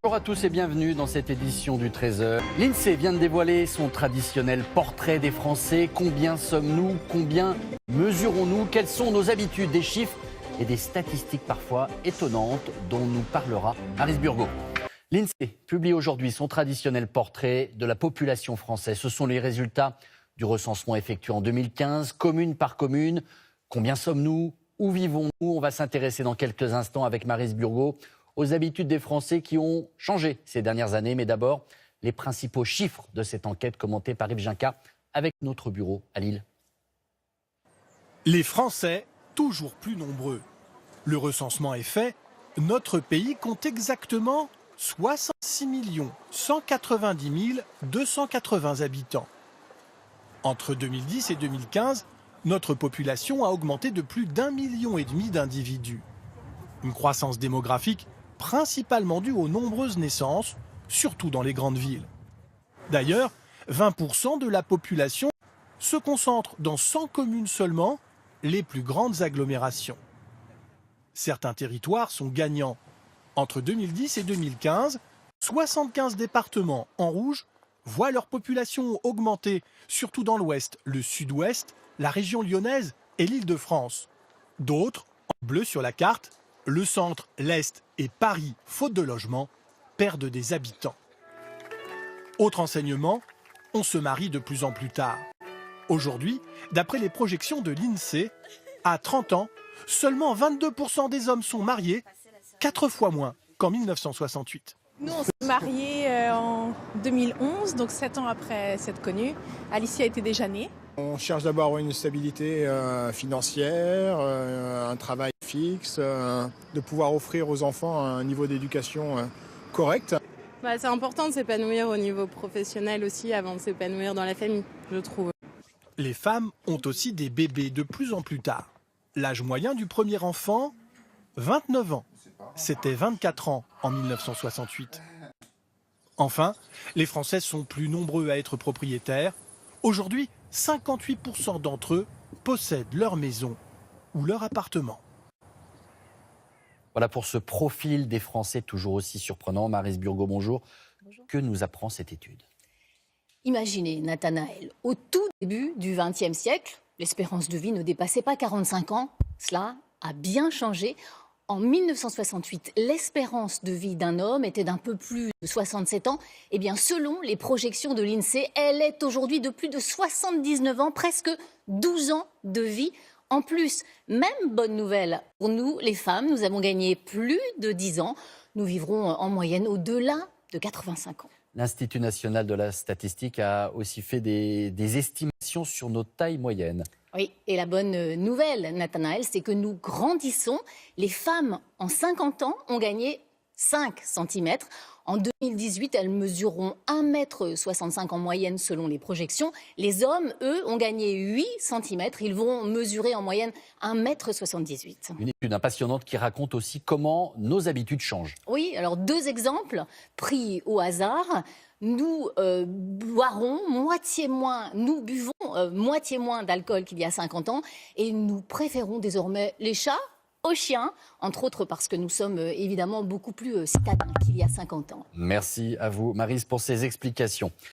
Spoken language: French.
Bonjour à tous et bienvenue dans cette édition du Trésor. L'INSEE vient de dévoiler son traditionnel portrait des Français. Combien sommes-nous? Combien mesurons-nous? Quelles sont nos habitudes? Des chiffres et des statistiques parfois étonnantes dont nous parlera Maryse Burgot. L'INSEE publie aujourd'hui son traditionnel portrait de la population française. Ce sont les résultats du recensement effectué en 2015, commune par commune. Combien sommes-nous? Où vivons-nous? On va s'intéresser dans quelques instants avec Maryse Burgot aux habitudes des Français qui ont changé ces dernières années. Mais d'abord, les principaux chiffres de cette enquête commentée par Yves Ginca avec notre bureau à Lille. Les Français, toujours plus nombreux. Le recensement est fait. Notre pays compte exactement 66 190 280 habitants. Entre 2010 et 2015, notre population a augmenté de plus d'1,5 million d'individus. Une croissance démographique principalement due aux nombreuses naissances, surtout dans les grandes villes. D'ailleurs, 20% de la population se concentre dans 100 communes seulement, les plus grandes agglomérations. Certains territoires sont gagnants. Entre 2010 et 2015, 75 départements en rouge voient leur population augmenter, surtout dans l'ouest, le sud-ouest, la région lyonnaise et l'Île-de-France. D'autres, en bleu sur la carte, le centre, l'est et Paris, faute de logement, perdent des habitants. Autre enseignement, on se marie de plus en plus tard. Aujourd'hui, d'après les projections de l'INSEE, à 30 ans, seulement 22% des hommes sont mariés, 4 fois moins qu'en 1968. Nous, on s'est mariés en 2011, donc 7 ans après s'être connus. Alicia était déjà née. On cherche d'abord une stabilité financière, un travail fixe, de pouvoir offrir aux enfants un niveau d'éducation correct. C'est important de s'épanouir au niveau professionnel aussi avant de s'épanouir dans la famille, je trouve. Les femmes ont aussi des bébés de plus en plus tard. L'âge moyen du premier enfant, 29 ans. C'était 24 ans en 1968. Enfin, les Français sont plus nombreux à être propriétaires. Aujourd'hui, 58% d'entre eux possèdent leur maison ou leur appartement. Voilà pour ce profil des Français toujours aussi surprenant. Maryse Burgot, bonjour. Bonjour. Que nous apprend cette étude? Imaginez, Nathanaël, au tout début du XXe siècle, l'espérance de vie ne dépassait pas 45 ans. Cela a bien changé. En 1968, l'espérance de vie d'un homme était d'un peu plus de 67 ans. Eh bien, selon les projections de l'INSEE, elle est aujourd'hui de plus de 79 ans, presque 12 ans de vie. En plus, même bonne nouvelle pour nous, les femmes, nous avons gagné plus de 10 ans. Nous vivrons en moyenne au-delà de 85 ans. L'Institut national de la statistique a aussi fait des estimations sur nos tailles moyennes. Oui, et la bonne nouvelle, Nathanaël, c'est que nous grandissons. Les femmes en 50 ans ont gagné 5 cm. En 2018, elles mesureront 1,65 m en moyenne selon les projections. Les hommes, eux, ont gagné 8 cm. Ils vont mesurer en moyenne 1,78 m. Une étude passionnante qui raconte aussi comment nos habitudes changent. Oui, alors 2 exemples pris au hasard. Nous buvons moitié moins d'alcool qu'il y a 50 ans et nous préférons désormais les chats aux chiens, entre autres parce que nous sommes évidemment beaucoup plus citadins qu'il y a 50 ans. Merci à vous, Maryse, pour ces explications.